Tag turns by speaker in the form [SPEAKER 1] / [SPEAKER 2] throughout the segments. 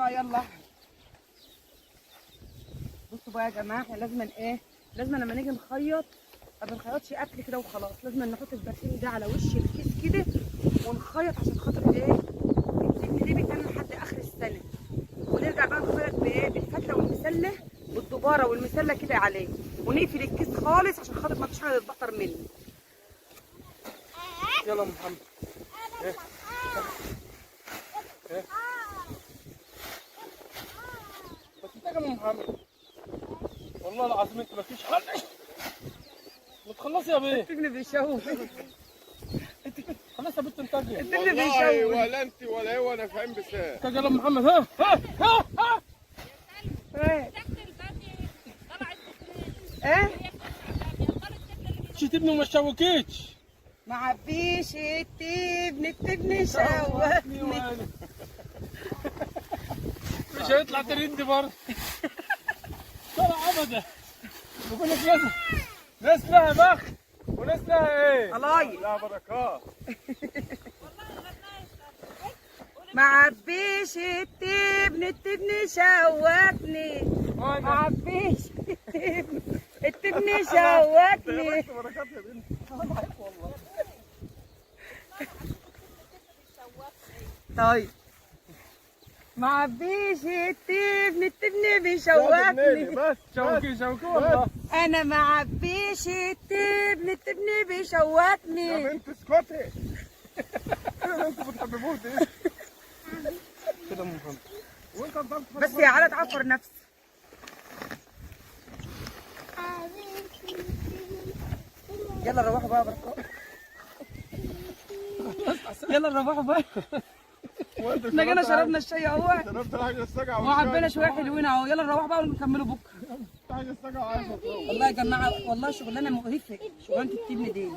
[SPEAKER 1] بقى يلا. بصوا بقى يا جماعه، احنا لازم لما نيجي نخيط ما بنخيطش اكل كده وخلاص، لازم نحط البرسيم ده على وش الكيس كده ونخيط عشان خاطر التبن دي بيتعمل لحد اخر السنه، ونرجع بقى نخيط بالفتله والمسله والدباره والمسله كده عليه، ونقفل الكيس خالص عشان خاطر ما فيش حاجه تتبطر منه.
[SPEAKER 2] يلا يا محمد. بس انت يا محمد والله العظيم انت ما فيش حل. ما تخلصي يا بيه.
[SPEAKER 1] التبن بيشوف.
[SPEAKER 2] خلاص يا بنت انتجي.
[SPEAKER 1] التبن
[SPEAKER 3] والله
[SPEAKER 1] بيشوف.
[SPEAKER 3] ولا انت ولا هو انا فاهم بسام.
[SPEAKER 2] انتجي يلا محمد. ها
[SPEAKER 1] ايه ايه
[SPEAKER 2] مش تبني وما تشوكيش.
[SPEAKER 1] ما عبيش التبن شوقني.
[SPEAKER 2] مش هيطلع ترند برضه. طلع ابدا. بقول لك لازم ناس لها بخت وناس لها ايه؟
[SPEAKER 1] الله
[SPEAKER 3] لا بركات.
[SPEAKER 1] ما عبيش التبن شوقني. ما عبيش التبن شوقني.
[SPEAKER 3] بركات يا بنت. انا معاك والله.
[SPEAKER 1] طيب ما عبيش التبن بيشوقني.
[SPEAKER 3] بس
[SPEAKER 2] شوكي والله.
[SPEAKER 1] انا ما عبيش التبن
[SPEAKER 3] يا
[SPEAKER 1] بيشوقني.
[SPEAKER 3] بنت اسكتي. يا بنت بتحببوه ايه؟
[SPEAKER 2] كده محمد.
[SPEAKER 3] وانت بتعرف
[SPEAKER 1] بس يا علا تعفر نفسك. يلا روحوا بقى بركات. يلا روحوا بقى. احنا جينا شربنا الشاي اهو
[SPEAKER 3] شربت حاجه السجعه
[SPEAKER 1] وعبينا شويه حلوين اهو. يلا نروح بقى ونكملوا بكره.
[SPEAKER 3] حاجه السجعه عايزه تروح.
[SPEAKER 1] والله يا جماعه والله شغلانه مقرفه، شغلانه التبن دي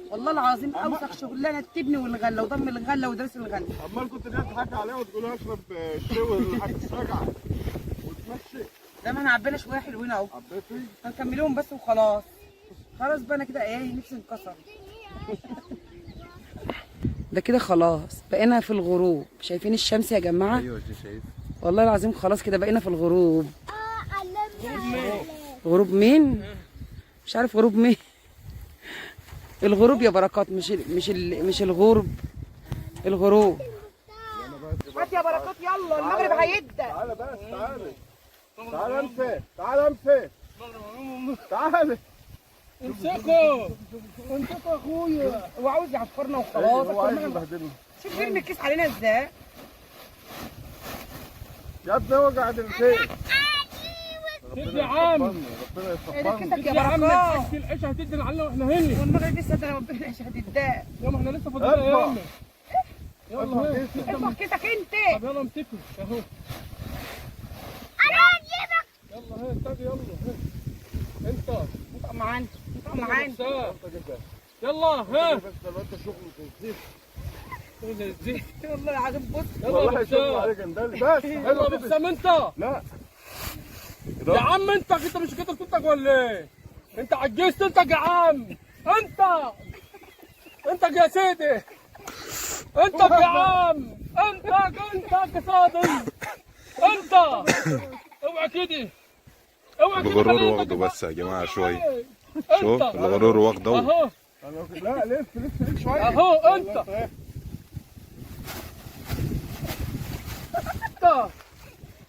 [SPEAKER 1] والله العظيم اوسخ شغلانه التبن والغله وضم الغله ودرس الغله.
[SPEAKER 3] عمال كنت جاي تضحك عليها وتقول لها اشرب شاي والحاجه السجعه وتمشي.
[SPEAKER 1] ده ما احنا عبينا شويه حلوين اهو،
[SPEAKER 3] حبيتي؟
[SPEAKER 1] هنكملهم بس وخلاص. خلاص بقى انا كده ايه نفسي انكسر. ده كده خلاص بقينا في الغروب. شايفين الشمس يا جماعه؟
[SPEAKER 3] ايوه شايف.
[SPEAKER 1] والله العظيم خلاص كده بقينا في الغروب. غروب مين؟ مش عارف غروب مين. الغروب يا بركات، مش الغروب، الغروب. هات يا بركات يلا المغرب هيبدا.
[SPEAKER 3] تعالى بس تعالى. تعالى امسك. تعالى امسك. تعالى.
[SPEAKER 2] امسكوا امسكوا يا اخويا.
[SPEAKER 1] هو عاوز يعفرنا وخلاص.
[SPEAKER 3] هو عايز يبهدلنا.
[SPEAKER 1] شوف بيرمي الكيس علينا ازاي.
[SPEAKER 3] يا ابني هو قاعد يمسك.
[SPEAKER 2] يا عم.
[SPEAKER 3] ربنا
[SPEAKER 1] ايه ده
[SPEAKER 3] يصفرنا.
[SPEAKER 1] كيسك يا
[SPEAKER 2] يا عم
[SPEAKER 1] بركات.
[SPEAKER 2] تحكي العيش هتدي علينا واحنا هنا.
[SPEAKER 1] والمغرب لسه ده ربنا مش هتتضايق.
[SPEAKER 2] يا ما احنا لسه فاضلين ايام. يلا
[SPEAKER 3] ارفع
[SPEAKER 2] ها.
[SPEAKER 3] كيسك.
[SPEAKER 1] ارفع كيسك انت.
[SPEAKER 2] طب يلا امسكوا اهو.
[SPEAKER 4] انا هجيبك.
[SPEAKER 2] يلا ها انتجي يلا ها. انت
[SPEAKER 1] انت معانا انت معانا.
[SPEAKER 2] يلا ها.
[SPEAKER 3] بس دلوقتي شغل في الزيت.
[SPEAKER 1] والله العظيم بص.
[SPEAKER 2] يلا
[SPEAKER 3] والله
[SPEAKER 2] يا
[SPEAKER 3] شغل
[SPEAKER 2] بسام.
[SPEAKER 3] عليك اندل بس.
[SPEAKER 2] يلا يا بسام انت.
[SPEAKER 3] لا.
[SPEAKER 2] يا عم انت مش كده بتنتج ولا ايه؟ انت عجزت انت يا عم. انت يا سيدي. انت يا عم. انت يا صادق. انت اوعى كده. اوعى كده.
[SPEAKER 5] الغرور واخده بس يا جماعه شويه. شوف
[SPEAKER 2] انت.
[SPEAKER 5] الغرور واخده.
[SPEAKER 2] اهو
[SPEAKER 3] لا لف شويه.
[SPEAKER 2] اهو انت.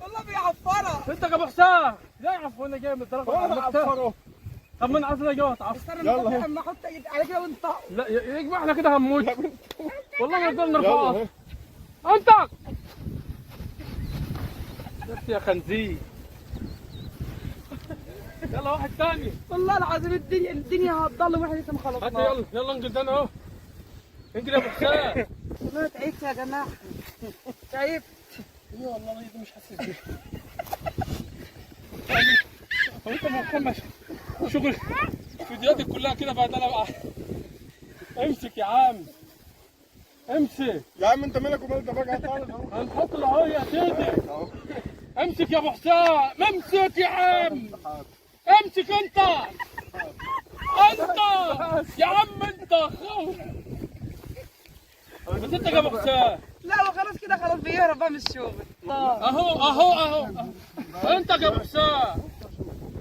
[SPEAKER 1] والله بيعفرها.
[SPEAKER 2] انت يا ابو حسام. لا يعفو انا جاي من الدرجه
[SPEAKER 3] هو
[SPEAKER 2] على المكتب.
[SPEAKER 3] عفره.
[SPEAKER 2] طب من عفنا جوه تعفر.
[SPEAKER 1] استنى
[SPEAKER 3] يلا.
[SPEAKER 1] اما احط ايدي على كده وانطق.
[SPEAKER 2] لا يجمع احنا كده هنموت. والله ما نقدر نرفعها.
[SPEAKER 3] يلا
[SPEAKER 2] انت شفت يا خنزير. يلا واحد ثاني.
[SPEAKER 1] والله العظيم الدنيا هتضل واحنا لسه ما
[SPEAKER 2] هات
[SPEAKER 1] خلصناش.
[SPEAKER 2] يلا انقل ده انا اهو. انقل يا ابو حسام.
[SPEAKER 1] والله تعبت يا جماعه. تعبت.
[SPEAKER 2] ايه والله دي مش حاسس بيها. هو انت محمد شغل فيديوهاتك كلها كده بعد انا. امسك يا عم. امسك.
[SPEAKER 3] يا عم انت مالك ومال ده بقى تعالى اهو.
[SPEAKER 2] هنحط له يا سيدي.
[SPEAKER 3] اهو.
[SPEAKER 2] امسك يا ابو حسام. امسك يا عم. امسك انت. يا عم انت. بس انت يا ابو حسام.
[SPEAKER 1] لا هو خلاص كده خلاص بيهرب بقى من الشغل.
[SPEAKER 2] اهو انت يا ابو حسام.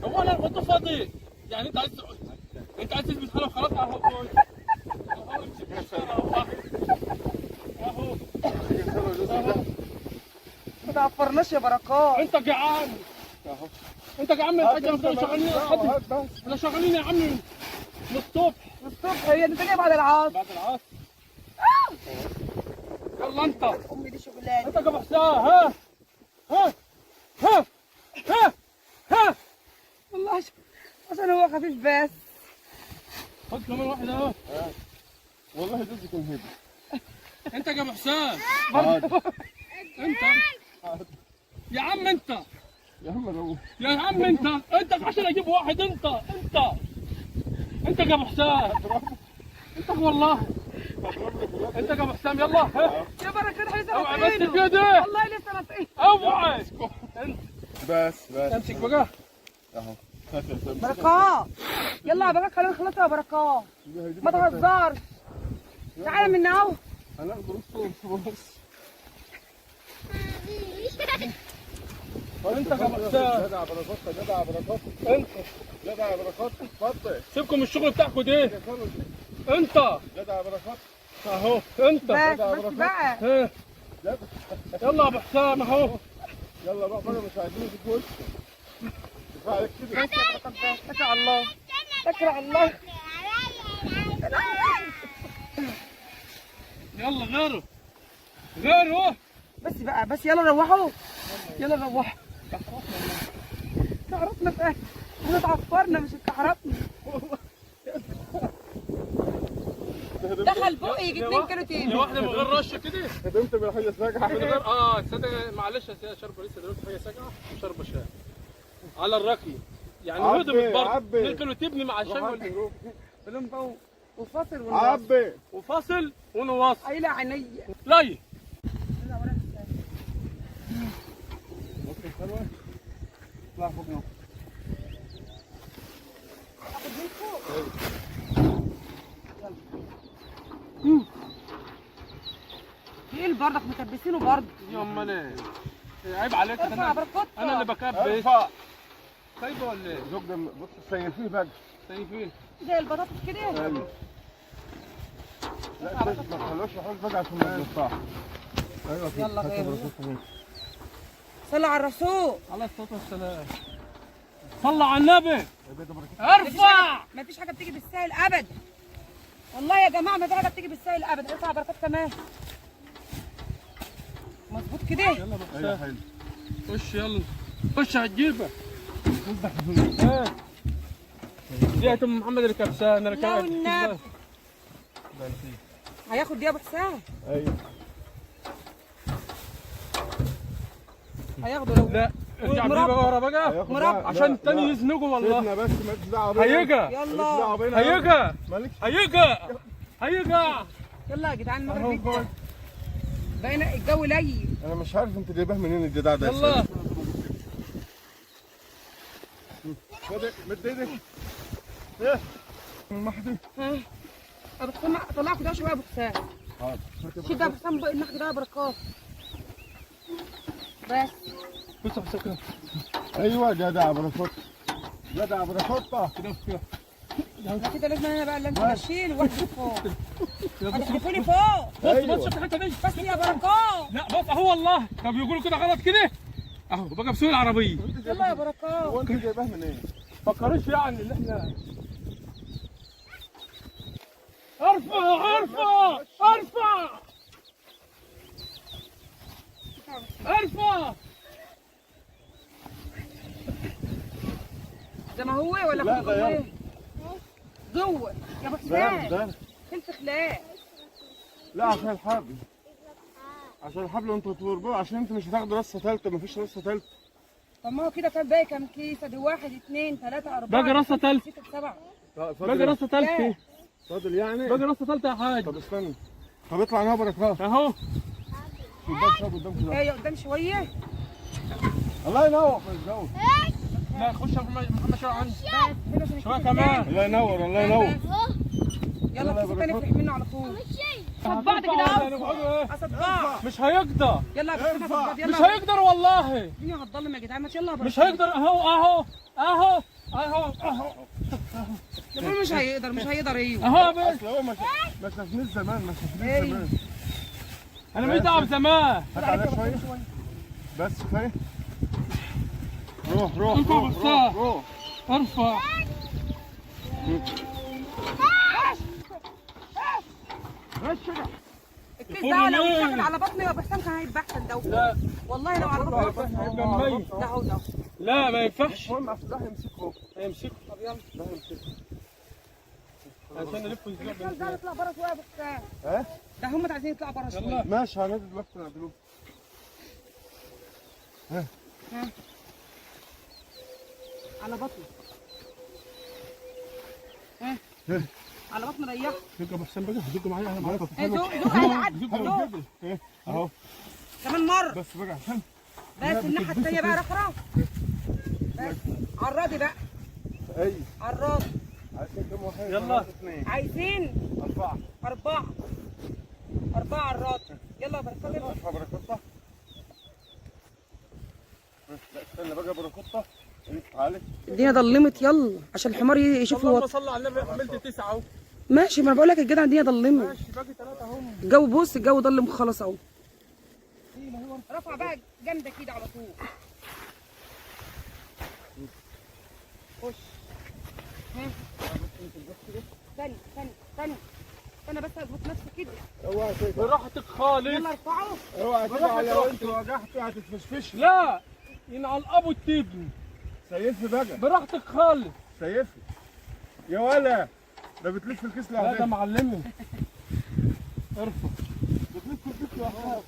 [SPEAKER 2] هو انا الخط فاضي يعني انت عايز تثبت حالك خلاص. اهو امسك الشارع اهو.
[SPEAKER 1] ما تعفرناش يا بركات.
[SPEAKER 2] انت جعان. انت جعان يا حاج. احنا شغالين احنا شغالين يا عم من الصبح.
[SPEAKER 1] الصبح هي انت جاي بعد العصر.
[SPEAKER 2] بعد العصر. يلا انت.
[SPEAKER 1] امي دي شغلانه.
[SPEAKER 2] انت يا ابو حسام. ها
[SPEAKER 1] والله عشان هو خفيف بس.
[SPEAKER 2] خد كمان واحد اهو.
[SPEAKER 3] والله جوزي كان هيك.
[SPEAKER 2] انت يا ابو حسام. انت يا عم انت.
[SPEAKER 3] يا عم روح.
[SPEAKER 2] يا عم انت عشان اجيب واحد. انت يا ابو حسام. انت والله. انت يا ابو حسام. يلا ها.
[SPEAKER 1] يا بركات لسه
[SPEAKER 2] اوعى بس
[SPEAKER 1] ناطقينه.
[SPEAKER 2] كده.
[SPEAKER 1] والله لسه ناطقينه.
[SPEAKER 2] اوعى. انت
[SPEAKER 3] بس
[SPEAKER 2] امسك بقى.
[SPEAKER 3] اهو.
[SPEAKER 1] بركات يلا يا بركات خلينا نخلصها يا بركات. ما تهزرش. تعالى من اهو.
[SPEAKER 3] هناخد نص.
[SPEAKER 2] انت يا ابو حسام.
[SPEAKER 3] جدع بركات.
[SPEAKER 2] انت
[SPEAKER 3] جدع بركات. اتفضل.
[SPEAKER 2] سيبكم الشغل بتاعكم ده. انت
[SPEAKER 3] جدع بركات.
[SPEAKER 2] اهو. انت
[SPEAKER 1] بس بقى.
[SPEAKER 2] ها. يلا يا ابو حسام اهو.
[SPEAKER 3] يلا بقى مش عايزين في وشك. كفايه عليك كده.
[SPEAKER 1] بس يا بركات بس. اتكل على الله. اتكل على الله.
[SPEAKER 2] يلا غيره.
[SPEAKER 1] بس بقى بس يلا روحوا. يلا روحوا. كهربنا بقى. احنا اتعفرنا مش اتكهربنا. دخل بقي يجي 2 كيلو
[SPEAKER 2] يا
[SPEAKER 1] تاني.
[SPEAKER 2] واحده من غير رشه كده.
[SPEAKER 3] خدمت بالحاجه ساجعه.
[SPEAKER 2] من غير تصدق معلش يا شربه لسه دلوقتي حاجه ساقعه وشربه شاي على الركي يعني هدمت برضه.
[SPEAKER 3] عبي.
[SPEAKER 2] 2 كيلو تبني مع الشاي
[SPEAKER 1] بلهم بقى وفاصل
[SPEAKER 3] عبي.
[SPEAKER 2] وفاصل ونواصل.
[SPEAKER 1] قايله عينيا.
[SPEAKER 2] لاي
[SPEAKER 3] ممكن حلوه. اطلع فوق نوم.
[SPEAKER 1] اخد من فوق. ايه اللي برضك مكبسينه برضه.
[SPEAKER 2] يا امال ايه؟ عيب عليك.
[SPEAKER 1] ارفع بركات.
[SPEAKER 2] انا اللي بكبس.
[SPEAKER 3] ارفع.
[SPEAKER 2] سايبه ولا ايه؟
[SPEAKER 3] زوج ده بص سيفيه بقى.
[SPEAKER 2] سايبين.
[SPEAKER 1] زي البطاطس كده.
[SPEAKER 3] ايوه. لا ما تخلوش يحوش بقى عشان ما يقطعش. ايوه كده.
[SPEAKER 1] يلا غير. صلى على الرسول.
[SPEAKER 2] على الصلاه والسلام. صلى على النبي. ارفع.
[SPEAKER 1] ما فيش حاجه بتيجي بالسهل ابدا. والله يا جماعه ما في حاجه بتيجي بالسهل ابدا. ارفع بركات كمان. مظبوط كده.
[SPEAKER 2] يلا
[SPEAKER 3] ايوه حلو.
[SPEAKER 2] خش يلا. خش هتجيبها. دي ام محمد اللي كبسان. انا
[SPEAKER 1] لا والنبي. هياخد دي يا ابو حسام.
[SPEAKER 3] ايوه.
[SPEAKER 1] هياخده لو
[SPEAKER 2] لا ارجع بيه بقى ورا بقى
[SPEAKER 1] مربع.
[SPEAKER 2] عشان التاني يزنقوا والله.
[SPEAKER 3] سيبنا بس مالكش دعوه بينا.
[SPEAKER 2] هيجا
[SPEAKER 1] يلا
[SPEAKER 2] هيجا
[SPEAKER 3] مالكش.
[SPEAKER 2] هيجا.
[SPEAKER 1] يلا يا جدعان المغرب بيجي. بقينا الجو ليل.
[SPEAKER 3] انا مش عارف انت جايباه منين الجدع ده.
[SPEAKER 2] يلا
[SPEAKER 3] خد مد ايدك. ايه المحدي.
[SPEAKER 1] ابو حسام طلعوا كده شويه يا ابو حسام.
[SPEAKER 3] حاضر.
[SPEAKER 1] شد يا ابو حسام بقى النحل ده يا بركات. بس
[SPEAKER 2] بص بص كده
[SPEAKER 3] ايوه جدع بركات. جدع بركات.
[SPEAKER 2] كده
[SPEAKER 1] لا كده لازم انا بقى اللي انت اشيل واحد فوق.
[SPEAKER 2] كده
[SPEAKER 1] هتحدفوني فوق.
[SPEAKER 2] بص شوف الحته دي.
[SPEAKER 1] بس يا بركات.
[SPEAKER 2] لا بص اهو والله. طب يقولوا كده غلط كده اهو بقى بسوق العربيه.
[SPEAKER 1] يلا يا بركات.
[SPEAKER 3] هو انت جايباه منين؟
[SPEAKER 2] فكروش يعني اللي احنا ارفع
[SPEAKER 1] زي ما هو ولا
[SPEAKER 3] لا،
[SPEAKER 1] كنت
[SPEAKER 3] ده
[SPEAKER 1] جوه؟ جوه يا ابو حسام.
[SPEAKER 3] ده
[SPEAKER 1] انت خلاق.
[SPEAKER 3] لا عشان الحبل. عشان الحبل انتوا تربوه عشان انت مش هتاخدوا رصه ثالثه. مفيش رصه ثالثه.
[SPEAKER 1] طب ما هو كده كان باقي كام كيس؟ ادي 1 2 3 4
[SPEAKER 2] باقي رصة تالتة.
[SPEAKER 1] 6 7.
[SPEAKER 2] باقي رصه ثالثه.
[SPEAKER 3] فاضل يعني.
[SPEAKER 2] باقي رصه ثالثه يا حاج.
[SPEAKER 3] طب استنى. طب اطلع انا بركات.
[SPEAKER 2] اهو
[SPEAKER 3] قدام شويه قدام كده.
[SPEAKER 1] ايه قدام شويه.
[SPEAKER 3] الله ينور في الجو.
[SPEAKER 2] لا خش يا محمد شويه عندي.
[SPEAKER 1] بس هنا عشان
[SPEAKER 2] شويه
[SPEAKER 1] الكيس
[SPEAKER 2] كمان.
[SPEAKER 3] الله ينور الله ينور.
[SPEAKER 1] يلا الكيس الثاني افتح منه على طول. قصاد بعض كده اهو، قصاد بعض.
[SPEAKER 2] مش هيقدر،
[SPEAKER 1] يلا يا بس قصاد بعض،
[SPEAKER 2] مش
[SPEAKER 1] يلا.
[SPEAKER 2] هيقدر والله،
[SPEAKER 1] الدنيا هتضلم يا جدعان، ما يلا يا
[SPEAKER 2] مش هيقدر. اهو
[SPEAKER 1] بقول مش هيقدر، مش هيقدر. ايوه
[SPEAKER 2] اهو بس.
[SPEAKER 3] اصل هو ما شافنيش زمان، ما شافنيش
[SPEAKER 1] ايوه.
[SPEAKER 3] زمان.
[SPEAKER 2] انا مش دعوه بزمان.
[SPEAKER 3] هات عليها شويه بس كفايه. روح روح
[SPEAKER 2] انت
[SPEAKER 3] روح
[SPEAKER 2] بخسارة.
[SPEAKER 3] روح روح.
[SPEAKER 2] ارفع.
[SPEAKER 1] الكيس ده لو اتاكل على بطني يا ابو حسام كان هيبقى احسن ده.
[SPEAKER 2] لا
[SPEAKER 1] والله لو على بطني
[SPEAKER 2] هيبقى مميت.
[SPEAKER 1] ده اهو ده.
[SPEAKER 2] لا ما ينفعش.
[SPEAKER 3] المهم عشان ده هيمسكه.
[SPEAKER 2] هيمسكه.
[SPEAKER 1] طب يلا.
[SPEAKER 3] ده هيمسكه.
[SPEAKER 2] عشان نلف
[SPEAKER 1] الكيس
[SPEAKER 2] ونزيد.
[SPEAKER 1] ده يطلع بره شويه يا ابو حسام.
[SPEAKER 3] ها؟
[SPEAKER 1] ده هم عايزين يطلعوا بره شويه.
[SPEAKER 2] يلا.
[SPEAKER 3] ماشي هنادي دلوقتي نعدلوه.
[SPEAKER 1] على بطني. ها على بطني ريح.
[SPEAKER 2] زق ابو حسام بقى، زق معايا انا معاك.
[SPEAKER 1] زق هيعدي زق.
[SPEAKER 3] اهو
[SPEAKER 1] كمان مره.
[SPEAKER 3] بس بقى عشان
[SPEAKER 1] بس الناحيه الثانيه بقى رخرة. بس عالراضي بقى،
[SPEAKER 3] اي
[SPEAKER 1] عالراضي.
[SPEAKER 3] عايزين كم واحد؟
[SPEAKER 2] يلا.
[SPEAKER 3] اثنين
[SPEAKER 1] عايزين
[SPEAKER 3] اربعه.
[SPEAKER 1] أربعة عالراضي. يلا يا بركات يلا.
[SPEAKER 3] ارفع بركوته. لا استنى بقى بركوته. انت تعالي.
[SPEAKER 1] الدنيا ضلمت، يلا عشان الحمار يشوف
[SPEAKER 2] اللهم
[SPEAKER 1] هو.
[SPEAKER 2] صل على النبي. عملت 9 اهو.
[SPEAKER 1] ماشي، ما انا بقول لك الجدع الدنيا ضلمت.
[SPEAKER 2] ماشي باقي 3 اهو.
[SPEAKER 1] الجو بص، الجو ضلم خلاص اهو. رفع بقى جامده كده على طول. خش. ها استنى بس اظبط نفسي كده.
[SPEAKER 3] اوعى
[SPEAKER 2] براحتك خالص.
[SPEAKER 1] يلا ارفعه.
[SPEAKER 3] اوعى كده على لو انت وجعت هتتفشفش.
[SPEAKER 2] لا ينعل ابو التبن.
[SPEAKER 3] سيفي بقى.
[SPEAKER 2] براحتك خالص.
[SPEAKER 3] سيفي يا ولا ده بتلف الكيس
[SPEAKER 2] لا ده
[SPEAKER 3] لوحدها.
[SPEAKER 2] معلمي. ارفع.
[SPEAKER 3] بتلف الكيس لوحدها.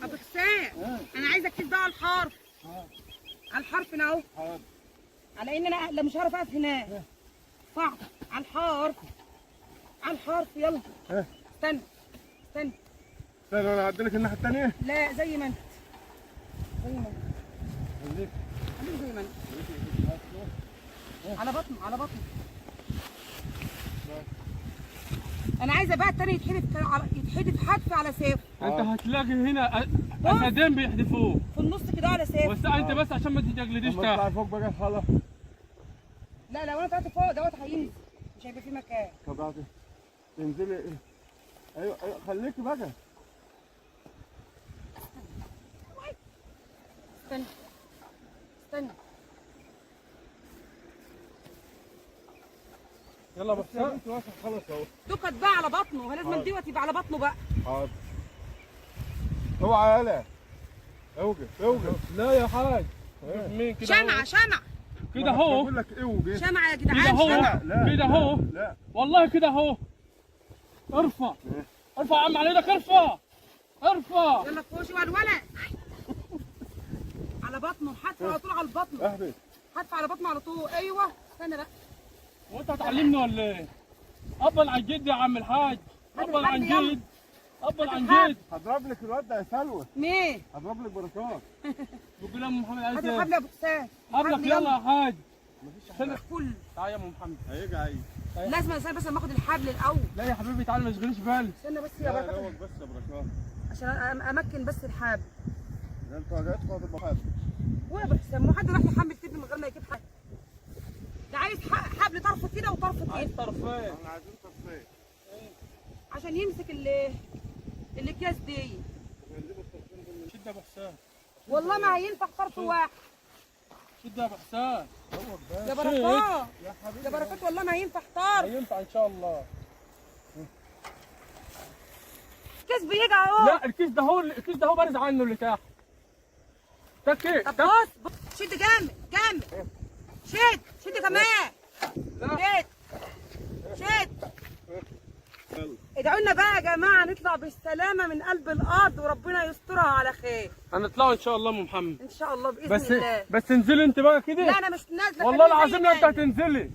[SPEAKER 1] ابو حسام انا عايزه الكيس ده على الحرف. على الحرف هنا اهو.
[SPEAKER 3] حاضر.
[SPEAKER 1] على ان انا لا مش هعرف اقف هناك. صعب. على الحرف. على الحرف يلا. استنى.
[SPEAKER 3] استنى انا هعدلك الناحيه الثانيه.
[SPEAKER 1] لا زي ما انت. زي ما انت. خليك زي ما انت. على بطنه. انا عايزه بقى التاني يتحدف حدف على سيف.
[SPEAKER 2] انت هتلاقي هنا اسدين بيحدفوه
[SPEAKER 1] في النص كده على سيف.
[SPEAKER 2] بس انت بس عشان ما تجلديش
[SPEAKER 3] اما
[SPEAKER 2] تحت.
[SPEAKER 3] تطلع فوق بقى خلاص.
[SPEAKER 1] لا لو انا طلعت فوق دوت هينزل، مش هيبقى في مكان.
[SPEAKER 3] طب تنزلي ايه؟ ايوه خليكي بقى.
[SPEAKER 1] استنى.
[SPEAKER 2] يلا بس
[SPEAKER 3] انت واقف خلاص اهو.
[SPEAKER 1] دكت بقى على بطنه، لازم دوت يبقى على بطنه بقى.
[SPEAKER 3] حاضر. اوعى يالا. اوقف.
[SPEAKER 2] لا يا حاج. مين كده؟
[SPEAKER 1] شمعة
[SPEAKER 2] كده اهو.
[SPEAKER 3] بقول لك اوقف.
[SPEAKER 1] شمعة يا
[SPEAKER 2] كده
[SPEAKER 1] جدعان.
[SPEAKER 2] اهو.
[SPEAKER 3] لا.
[SPEAKER 2] كده اهو.
[SPEAKER 3] لا
[SPEAKER 2] والله كده اهو. ارفع يا عم على ايدك. ارفع.
[SPEAKER 1] يلا فوشي والولد. على بطنه، حدف على طول على البطن.
[SPEAKER 3] اهبط.
[SPEAKER 1] حدف على بطنه على طول. ايوه استنى بقى.
[SPEAKER 2] وانت هتعلمني ولا ايه؟ ابا عن جد يا عم الحاج. ابا عن جد.
[SPEAKER 3] هضرب لك الواد ده يا سلوى.
[SPEAKER 1] مين؟
[SPEAKER 3] هضرب لك بركات.
[SPEAKER 2] بقول يا ام محمد عايز
[SPEAKER 1] هات
[SPEAKER 2] ايه؟
[SPEAKER 1] الحبل يا ابو حسام.
[SPEAKER 2] قبلك يلا يا حاج.
[SPEAKER 1] فل.
[SPEAKER 2] تعالى يا ام محمد.
[SPEAKER 3] هيجي عايز.
[SPEAKER 1] لازم استنى بس لما اخد الحبل الاول.
[SPEAKER 2] لا يا حبيبي تعالى ما تشغليش بالك.
[SPEAKER 1] استنى بس يا بركات
[SPEAKER 3] دوت بس يا بركات.
[SPEAKER 1] عشان امكن بس الحبل.
[SPEAKER 3] ده انت وجعتك هتبقى حاجه.
[SPEAKER 1] هو يا ابو حسام ما حد راح يحمل تبني من غير ما يجيب حبل. ده عايز حبل طرف كده وطرف كده
[SPEAKER 2] طرفين.
[SPEAKER 3] احنا عايزين تصفيه.
[SPEAKER 1] عشان يمسك الاكياس دي.
[SPEAKER 2] شد يا ابو حسام.
[SPEAKER 1] والله ما هينفع طرف واحد.
[SPEAKER 2] شد يا ابو حسام.
[SPEAKER 1] يا بركات يا بركات والله ما هينفع طرف.
[SPEAKER 2] هينفع ان شاء الله.
[SPEAKER 1] الكيس بيجي اهو.
[SPEAKER 2] لا الكيس ده هو بارز عنه اللي تحت. تكي.
[SPEAKER 1] طب بص شد جامد. شد كمان. شد. ادعوا لنا بقى يا جماعه نطلع بالسلامه من قلب الارض وربنا يسترها على خير.
[SPEAKER 2] هنطلعوا ان شاء الله ام محمد.
[SPEAKER 1] ان شاء الله باذن الله.
[SPEAKER 2] بس انزلي انت بقى كده.
[SPEAKER 1] لا انا مش نازله.
[SPEAKER 2] والله العظيم لا انت هتنزلي.